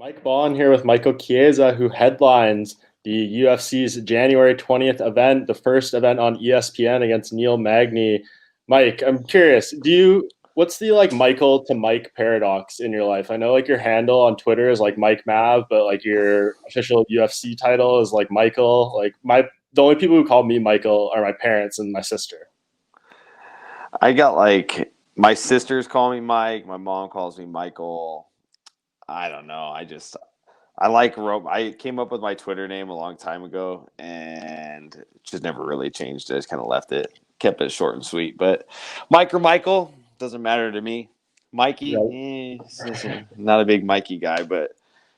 Mike Bohn here with Michael Chiesa, who headlines the UFC's January 20th event, the first event on ESPN against Neil Magny. Mike, I'm curious, what's the like Michael to Mike paradox in your life? I know like your handle on Twitter is like Mike Mav, but like your official UFC title is like Michael. The only people who call me Michael are my parents and my sister. I got like my sisters call me Mike. My mom calls me Michael. I don't know. I like rope. I came up with my Twitter name a long time ago and just never really changed it. I just kind of left it, kept it short and sweet. But Mike or Michael doesn't matter to me. Mikey, not a big Mikey guy, but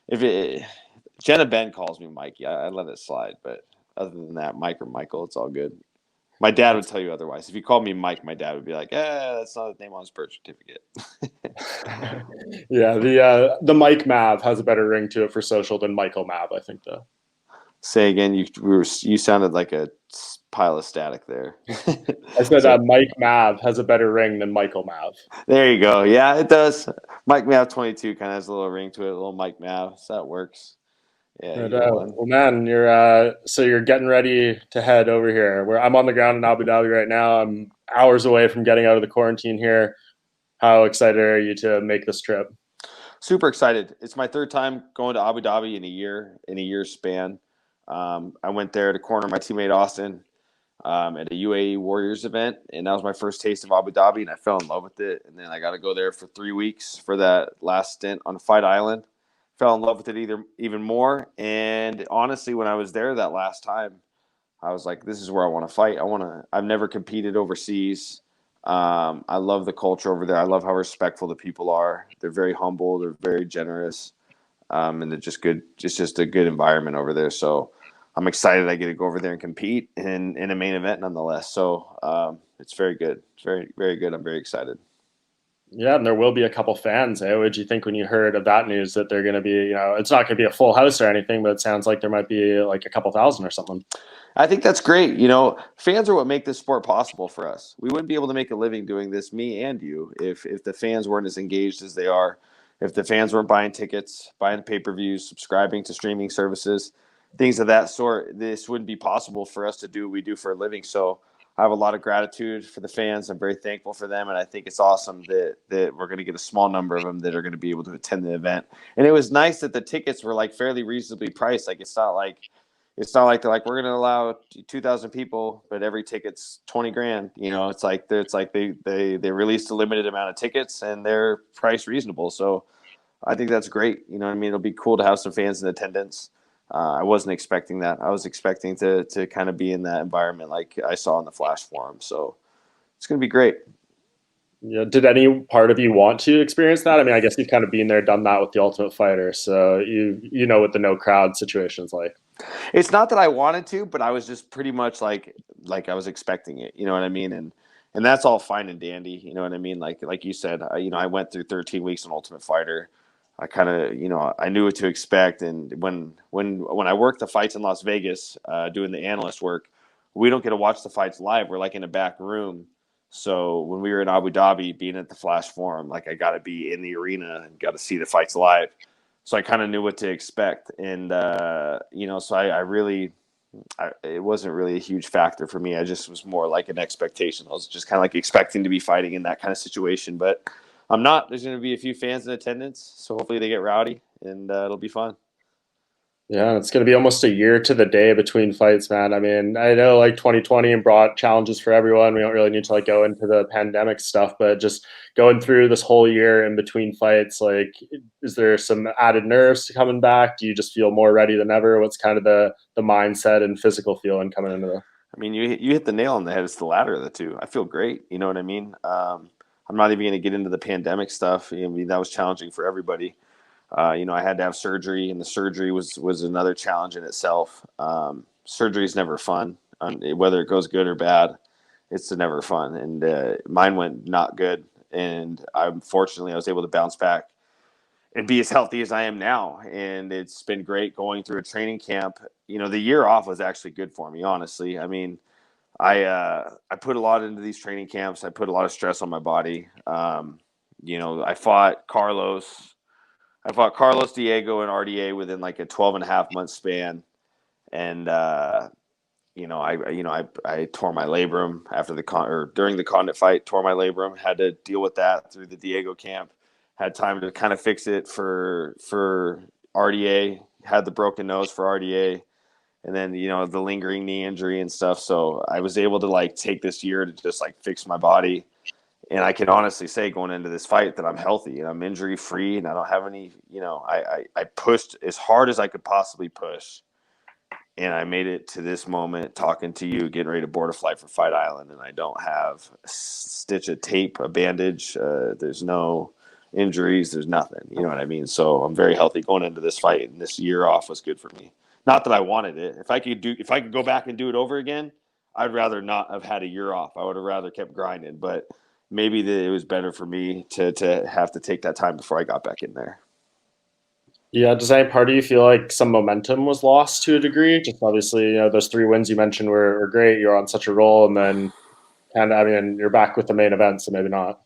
if it Jenna Ben calls me Mikey, I let it slide. But other than that, Mike or Michael, it's all good. My dad would tell you otherwise. If you called me Mike, my dad would be like, that's not the name on his birth certificate." Yeah, the Mike Mav has a better ring to it for social than Michael Mav, I think though. Say again, you sounded like a pile of static there. I said So Mike Mav has a better ring than Michael Mav. there you go. Yeah, it does. Mike Mav 22 kind of has a little ring to it, a little Mike Mav. So that works. Yeah, But, either one. well, man, you're getting ready to head over here. Where I'm on the ground in Abu Dhabi right now. I'm hours away from getting out of the quarantine here. How excited are you to make this trip? Super excited. It's my third time going to Abu Dhabi in a year span. I went there to corner my teammate Austin at a UAE Warriors event, and that was my first taste of Abu Dhabi, and I fell in love with it. And then I got to go there for 3 weeks for that last stint on Fight Island. Fell in love with it even more. And honestly, when I was there that last time, I was like, "This is where I want to fight. I've never competed overseas. I love the culture over there. I love how respectful the people are. They're very humble. They're very generous, and they're just good. It's just a good environment over there. So I'm excited. I get to go over there and compete in a main event, nonetheless. So it's very good. It's very very good. I'm very excited. Yeah, and there will be a couple fans. What did you think when you heard of that news that they're going to be, it's not going to be a full house or anything, but it sounds like there might be like a couple thousand or something. I think that's great. Fans are what make this sport possible for us. We wouldn't be able to make a living doing this, me and you, if the fans weren't as engaged as they are. If the fans weren't buying tickets, buying pay-per-views, subscribing to streaming services, things of that sort, this wouldn't be possible for us to do what we do for a living. So I have a lot of gratitude for the fans. I'm very thankful for them, and I think it's awesome that we're going to get a small number of them that are going to be able to attend the event. And it was nice that the tickets were like fairly reasonably priced. Like it's not like they're like, we're going to allow 2,000 people, but every ticket's 20 grand. They released a limited amount of tickets and they're priced reasonable. So I think that's great. You know what I mean? It'll be cool to have some fans in attendance. I wasn't expecting that. I was expecting to kind of be in that environment like I saw in the Flash Forum. So it's going to be great. Yeah, did any part of you want to experience that? I mean, I guess you've kind of been there, done that with the Ultimate Fighter, so you know what the no crowd situation is like. It's not that I wanted to, but I was just pretty much like I was expecting it. You know what I mean? And that's all fine and dandy. You know what I mean? Like you said, I went through 13 weeks on Ultimate Fighter. I kind of I knew what to expect. And when I worked the fights in Las Vegas, doing the analyst work, we don't get to watch the fights live. We're like in a back room. So when we were in Abu Dhabi, being at the Flash Forum, like I got to be in the arena and got to see the fights live. So I kind of knew what to expect, and so it wasn't really a huge factor for me. I just was more like an expectation. I was just kind of like expecting to be fighting in that kind of situation, but I'm not. There's going to be a few fans in attendance, so hopefully they get rowdy, and it'll be fun. Yeah, it's going to be almost a year to the day between fights, man. I mean, I know like 2020 brought challenges for everyone. We don't really need to like go into the pandemic stuff, but just going through this whole year in between fights, like, is there some added nerves to coming back? Do you just feel more ready than ever? What's kind of the mindset and physical feeling coming into the? I mean, you hit the nail on the head. It's the latter of the two. I feel great. You know what I mean? I'm not even going to get into the pandemic stuff. I mean, that was challenging for everybody. I had to have surgery, and the surgery was another challenge in itself. Surgery is never fun, whether it goes good or bad. It's never fun, and mine went not good. And I was able to bounce back and be as healthy as I am now. And it's been great going through a training camp. The year off was actually good for me, honestly. I mean, I put a lot into these training camps. I put a lot of stress on my body. I fought Carlos. I fought Carlos Diego and RDA within like a 12.5 month span. And, I tore my labrum after during the Condit fight, tore my labrum, had to deal with that through the Diego camp, had time to kind of fix it for RDA, had the broken nose for RDA, and then, the lingering knee injury and stuff. So I was able to like take this year to just like fix my body. And I can honestly say going into this fight that I'm healthy and I'm injury free and I don't have any, I pushed as hard as I could possibly push. And I made it to this moment talking to you, getting ready to board a flight for Fight Island. And I don't have a stitch of tape, a bandage. There's no injuries. There's nothing. You know what I mean? So I'm very healthy going into this fight. And this year off was good for me. Not that I wanted it. If I could go back and do it over again, I'd rather not have had a year off. I would have rather kept grinding. But maybe it was better for me to have to take that time before I got back in there. Yeah, does any part of you feel like some momentum was lost to a degree? Just obviously, those 3 wins you mentioned were great. You're on such a roll, and then you're back with the main event, so maybe not.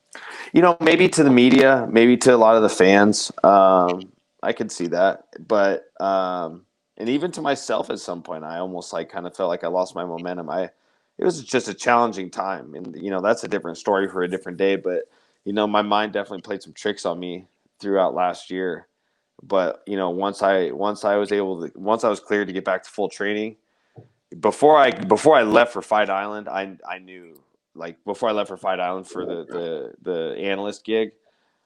Maybe to the media, maybe to a lot of the fans. I could see that, but and even to myself at some point, I almost like kind of felt like I lost my momentum. It was just a challenging time, and that's a different story for a different day. But my mind definitely played some tricks on me throughout last year. But once I was cleared to get back to full training, before I left for Fight Island, I knew, like, before I left for Fight Island for the analyst gig,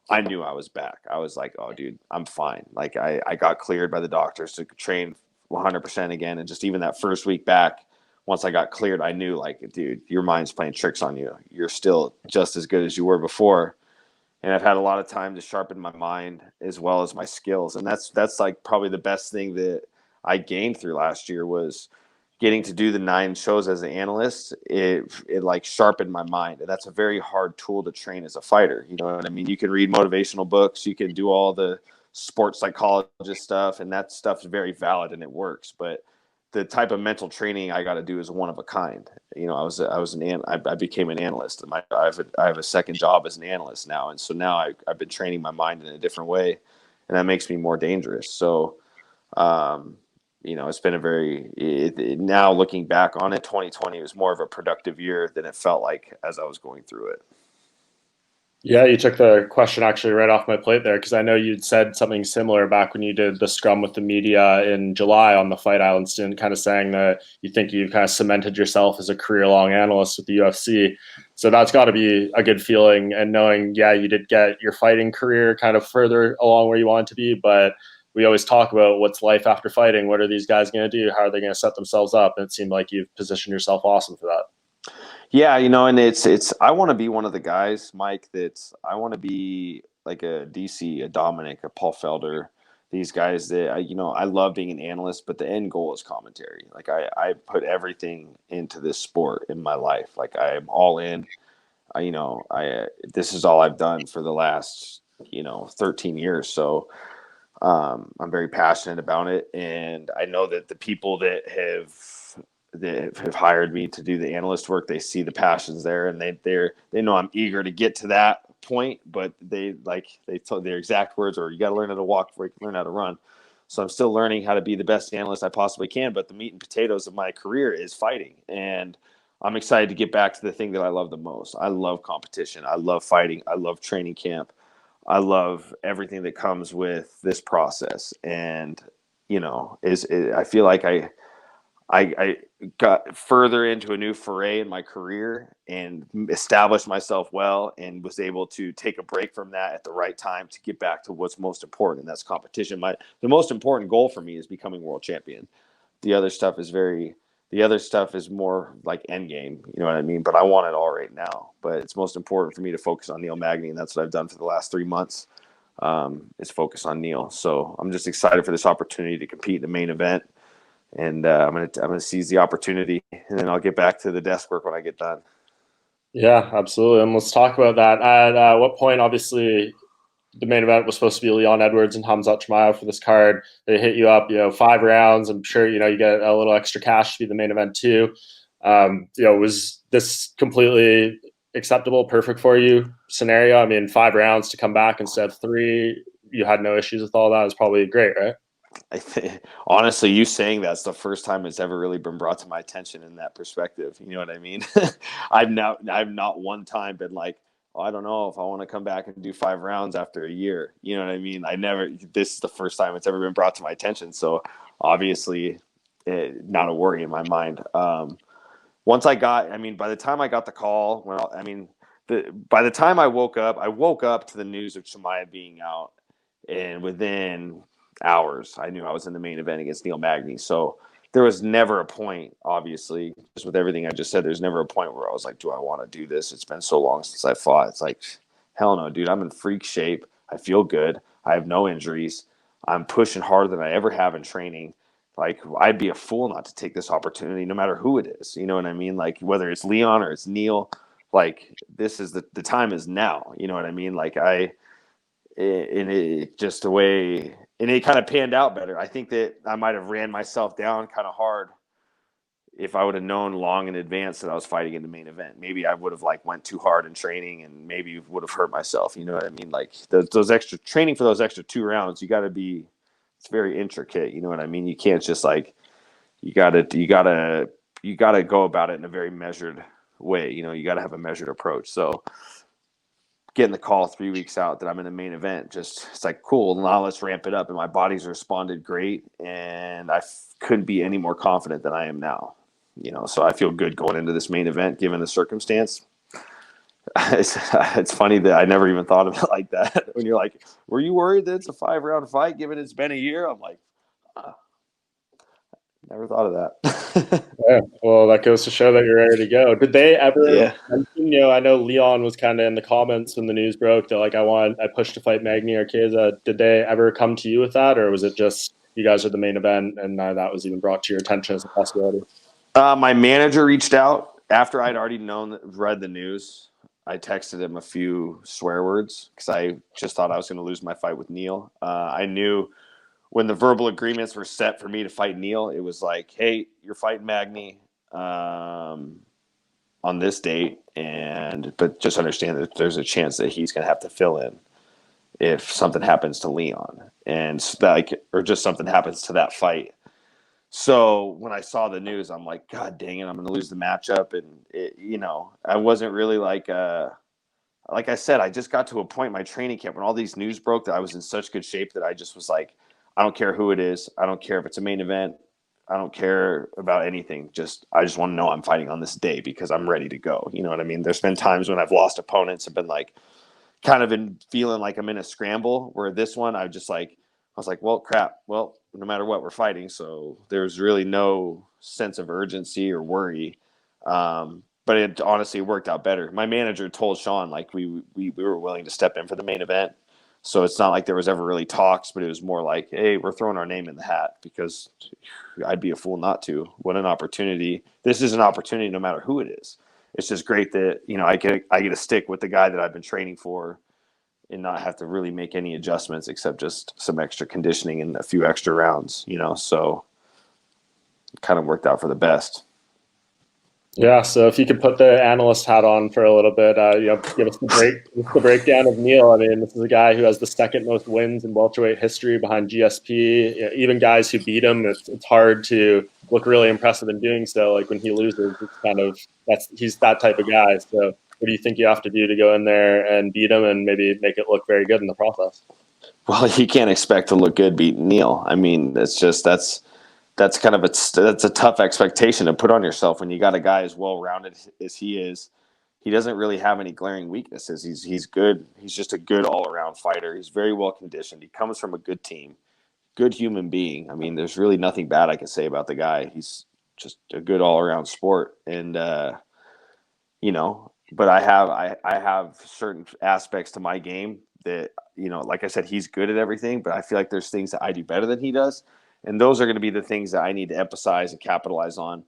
I knew I was back. I was like, oh, dude, I'm fine. Like I got cleared by the doctors to train 100% again, and just even that first week back, once I got cleared, I knew, like, dude, your mind's playing tricks on you. You're still just as good as you were before. And I've had a lot of time to sharpen my mind as well as my skills. And that's like probably the best thing that I gained through last year was getting to do the 9 shows as an analyst. It like sharpened my mind. And that's a very hard tool to train as a fighter. You know what I mean? You can read motivational books, you can do all the sports psychologist stuff, and that stuff's very valid and it works. But the type of mental training I got to do is one of a kind. I became an analyst. I have a second job as an analyst now, and so now I've been training my mind in a different way, and that makes me more dangerous. So, it's been now looking back on it, 2020 was more of a productive year than it felt like as I was going through it. Yeah, you took the question actually right off my plate there, because I know you'd said something similar back when you did the scrum with the media in July on the Fight Island stint, kind of saying that you think you've kind of cemented yourself as a career-long analyst with the UFC. So that's got to be a good feeling, and knowing, yeah, you did get your fighting career kind of further along where you want it to be, but we always talk about what's life after fighting. What are these guys going to do? How are they going to set themselves up? And it seemed like you've positioned yourself awesome for that. Yeah, and it's I want to be one of the guys, Mike, I want to be like a DC, a Dominic, a Paul Felder, these guys that I love being an analyst, but the end goal is commentary. Like I put everything into this sport in my life. Like I am all in. This is all I've done for the last 13 years. So I'm very passionate about it, and I know that the people that have hired me to do the analyst work, they see the passions there, and they know I'm eager to get to that point. But they told their exact words, or you got to learn how to walk before you can learn how to run. So I'm still learning how to be the best analyst I possibly can. But the meat and potatoes of my career is fighting, and I'm excited to get back to the thing that I love the most. I love competition. I love fighting. I love training camp. I love everything that comes with this process. And, I feel like I got further into a new foray in my career and established myself well, and was able to take a break from that at the right time to get back to what's most important. And that's competition. The most important goal for me is becoming world champion. The other stuff is more like end game, you know what I mean? But I want it all right now. But it's most important for me to focus on Neil Magny, and that's what I've done for the last 3 months. Is focus on Neil. So I'm just excited for this opportunity to compete in the main event, and I'm gonna seize the opportunity, and then I'll get back to the desk work when I get done. Yeah, absolutely. And let's talk about that. At what point, obviously, the main event was supposed to be Leon Edwards and Hamzat Chimaev for this card. They hit you up, 5 rounds. I'm sure, you get a little extra cash to be the main event too. Was this completely acceptable, perfect for you scenario? I mean, 5 rounds to come back instead of 3, you had no issues with all that is probably great, right? Honestly, you saying that's the first time it's ever really been brought to my attention in that perspective. You know what I mean? I've not one time been like, oh, I don't know if I want to come back and do 5 rounds after a year. You know what I mean? This is the first time it's ever been brought to my attention. So obviously, not a worry in my mind. Once by the time I got the call, by the time I woke up to the news of Chimaev being out, and within hours, I knew I was in the main event against Neil Magny. So there was never a point, obviously, just with everything I just said, there's never a point where I was like, do I want to do this? It's been so long since I fought. It's like, hell no, dude, I'm in freak shape. I feel good. I have no injuries. I'm pushing harder than I ever have in training. Like, I'd be a fool not to take this opportunity, no matter who it is. You know what I mean? Like, whether it's Leon or it's Neil, like, this is the time is now. You know what I mean? Like, it just the way, and it kind of panned out better. I think that I might have ran myself down kind of hard if I would have known long in advance that I was fighting in the main event. Maybe I would have went too hard in training and maybe would have hurt myself. You know what I mean? Like those extra training for those extra 2 rounds, it's very intricate. You know what I mean? You can't just you gotta go about it in a very measured way. You know, you gotta have a measured approach. So getting the call 3 weeks out that I'm in the main event, it's like, cool, now let's ramp it up. And my body's responded great. And I couldn't be any more confident than I am now. You know, so I feel good going into this main event, given the circumstance. It's funny that I never even thought of it like that. When you're like, were you worried that it's a 5-round fight, given it's been a year? I'm like, never thought of that. Yeah, well, that goes to show that you're ready to go. Did they ever Yeah. mention, I know Leon was kind of in the comments when the news broke that I pushed to fight Magny or Chiesa. Did they ever come to you with that, or was it just you guys are the main event and none of that was even brought to your attention as a possibility? My manager reached out after I'd already read the news. I texted him a few swear words because I just thought I was going to lose my fight with Neil. I knew when the verbal agreements were set for me to fight Neil, it was like, hey, you're fighting Magny on this date, but just understand that there's a chance that he's going to have to fill in if something happens to Leon, or just something happens to that fight. So when I saw the news, I'm like, God dang it, I'm going to lose the matchup. And I wasn't really like I said, I just got to a point in my training camp when all these news broke that I was in such good shape that I just was like, I don't care who it is. I don't care if it's a main event. I don't care about anything. I just want to know I'm fighting on this day because I'm ready to go. You know what I mean? There's been times when I've lost opponents and been kind of been feeling like I'm in a scramble, where this one, I was like, well, crap. Well, no matter what, we're fighting. So there's really no sense of urgency or worry. But it honestly worked out better. My manager told Sean, we were willing to step in for the main event. So it's not like there was ever really talks, but it was more like, hey, we're throwing our name in the hat because I'd be a fool not to. What an opportunity. This is an opportunity no matter who it is. It's just great that, I get to stick with the guy that I've been training for and not have to really make any adjustments except just some extra conditioning and a few extra rounds, so it kind of worked out for the best. Yeah, so if you could put the analyst hat on for a little bit, give us the breakdown of Neil. I mean, this is a guy who has the second most wins in welterweight history behind GSP. Even guys who beat him, it's hard to look really impressive in doing so. Like when he loses, he's that type of guy. So what do you think you have to do to go in there and beat him and maybe make it look very good in the process? Well, you can't expect to look good beating Neil. I mean, that's kind of that's a tough expectation to put on yourself when you got a guy as well-rounded as he is. He doesn't really have any glaring weaknesses. He's good. He's just a good all-around fighter. He's very well conditioned. He comes from a good team, good human being. I mean, there's really nothing bad I can say about the guy. He's just a good all-around sport. And but I have certain aspects to my game that, like I said, he's good at everything, but I feel like there's things that I do better than he does. And those are going to be the things that I need to emphasize and capitalize on.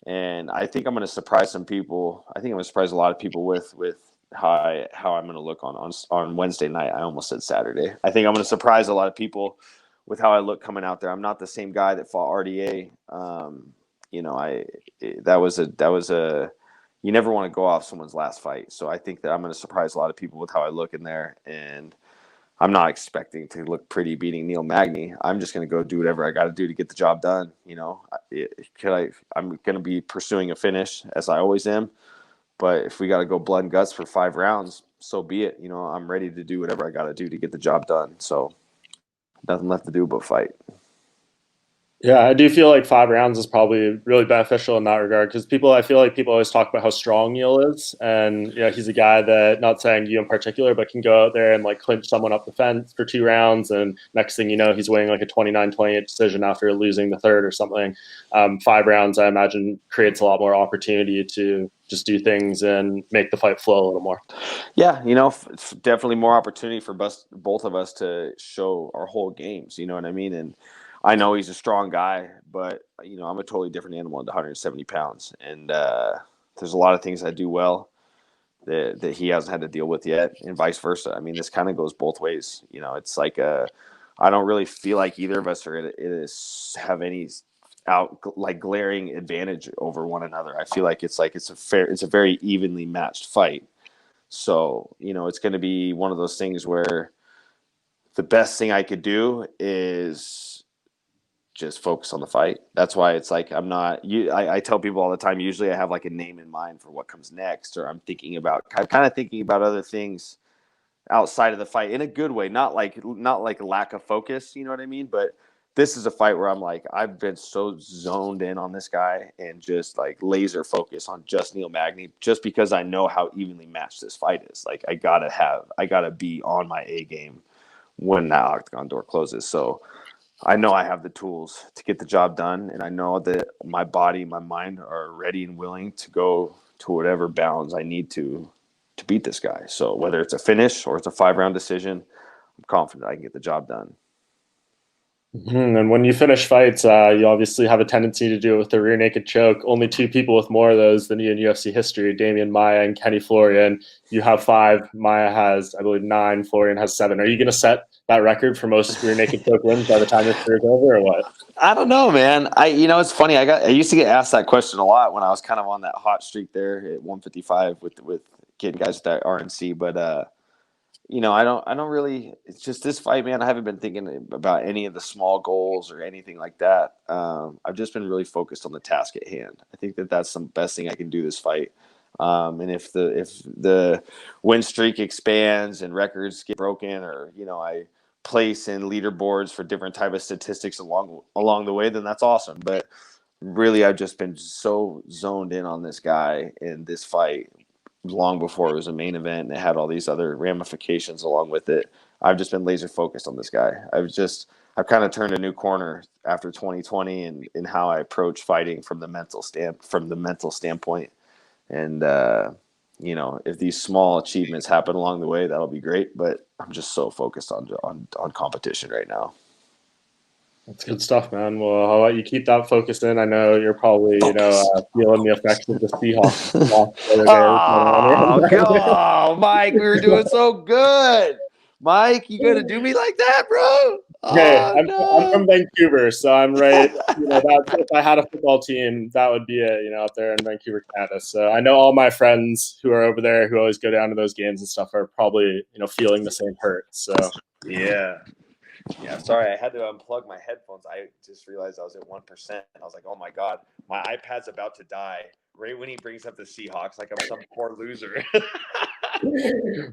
And I think I'm going to surprise some people. I think I'm going to surprise a lot of people with how I'm going to look on Wednesday night. I almost said Saturday. I think I'm going to surprise a lot of people with how I look coming out there. I'm not the same guy that fought RDA. That was a you never want to go off someone's last fight. So I think that I'm going to surprise a lot of people with how I look in there. And I'm not expecting to look pretty beating Neil Magny. I'm just going to go do whatever I got to do to get the job done. You know, I'm going to be pursuing a finish as I always am. But if we got to go blood and guts for 5 rounds, so be it. You know, I'm ready to do whatever I got to do to get the job done. So nothing left to do but fight. Yeah, I do feel like 5 rounds is probably really beneficial in that regard because I feel like people always talk about how strong Neil is, and he's a guy that, not saying you in particular, but can go out there and like clinch someone up the fence for 2 rounds, and next thing you know, he's winning like a 29-28 decision after losing the third or something. 5 rounds, I imagine, creates a lot more opportunity to just do things and make the fight flow a little more. Yeah, you know, it's definitely more opportunity for both of us to show our whole games. You know what I mean? And I know he's a strong guy, but you know, I'm a totally different animal at 170 pounds, and there's a lot of things I do well that he hasn't had to deal with yet, and vice versa. I mean, this kind of goes both ways. You know, it's like I don't really feel like either of us have any glaring advantage over one another. I feel like it's a very evenly matched fight. So you know, it's going to be one of those things where the best thing I could do is just focus on the fight. That's why it's like I tell people all the time, usually I have like a name in mind for what comes next, or I'm kind of thinking about other things outside of the fight in a good way, not like lack of focus, you know what I mean? But this is a fight where I'm like, I've been so zoned in on this guy and just like laser focus on just Neil Magny, just because I know how evenly matched this fight is. Like I gotta be on my A game when that octagon door closes. So I know I have the tools to get the job done, and I know that my body, my mind are ready and willing to go to whatever bounds I need to beat this guy. So whether it's a finish or it's a 5-round decision, I'm confident I can get the job done. And when you finish fights, you obviously have a tendency to do it with the rear naked choke. Only 2 people with more of those than you in UFC history: Damian Maia and Kenny Florian. You have 5. Maia has, I believe, 9. Florian has 7. Are you going to set that record for most rear naked choke wins by the time this year is over, or what? I don't know, man. It's funny. I used to get asked that question a lot when I was kind of on that hot streak there at 155 with getting guys with that RNC, but I don't really. It's just this fight, man. I haven't been thinking about any of the small goals or anything like that. I've just been really focused on the task at hand. I think that that's the best thing I can do this fight. And if the win streak expands and records get broken, or I place in leaderboards for different type of statistics along the way, then that's awesome. But really, I've just been so zoned in on this guy in this fight long before it was a main event, and it had all these other ramifications along with it. I've just been laser focused on this guy. I've kind of turned a new corner after 2020 and in how I approach fighting from the mental standpoint. And if these small achievements happen along the way, that'll be great. But I'm just so focused on competition right now. That's good stuff, man. Well, I'll let you keep that focused in. I know you're probably, feeling the effects of the Seahawks loss the other Oh, day. God, Mike, we were doing so good. Mike, you gonna do me like that, bro? Hey, Oh I'm no. from Vancouver, so I'm right. If I had a football team, that would be it. Up there in Vancouver, Canada. So I know all my friends who are over there, who always go down to those games and stuff, are probably feeling the same hurt. So Yeah. Yeah, sorry, I had to unplug my headphones. I just realized I was at 1%, and I was like, "Oh my God, my iPad's about to die." Right when he brings up the Seahawks, like I'm some poor loser.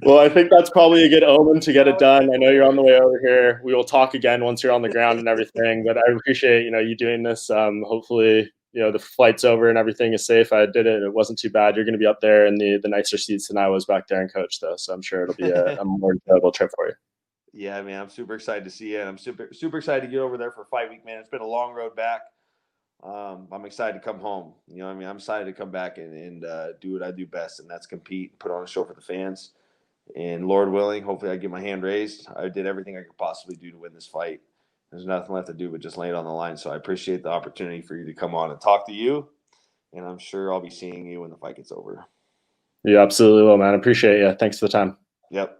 Well, I think that's probably a good omen to get it done. I know you're on the way over here. We will talk again once you're on the ground and everything. But I appreciate you doing this. Hopefully, the flight's over and everything is safe. I did it; and it wasn't too bad. You're going to be up there in the nicer seats than I was back there in coach, though. So I'm sure it'll be a more enjoyable trip for you. Yeah, man, I'm super excited to see you, and I'm super excited to get over there for fight week, man. It's been a long road back. I'm excited to come home. I'm excited to come back and do what I do best, and that's compete, put on a show for the fans. And Lord willing, hopefully I get my hand raised. I did everything I could possibly do to win this fight. There's nothing left to do but just lay it on the line. So I appreciate the opportunity for you to come on and talk to you. And I'm sure I'll be seeing you when the fight gets over. Yeah, absolutely will, man. Appreciate you. Thanks for the time. Yep.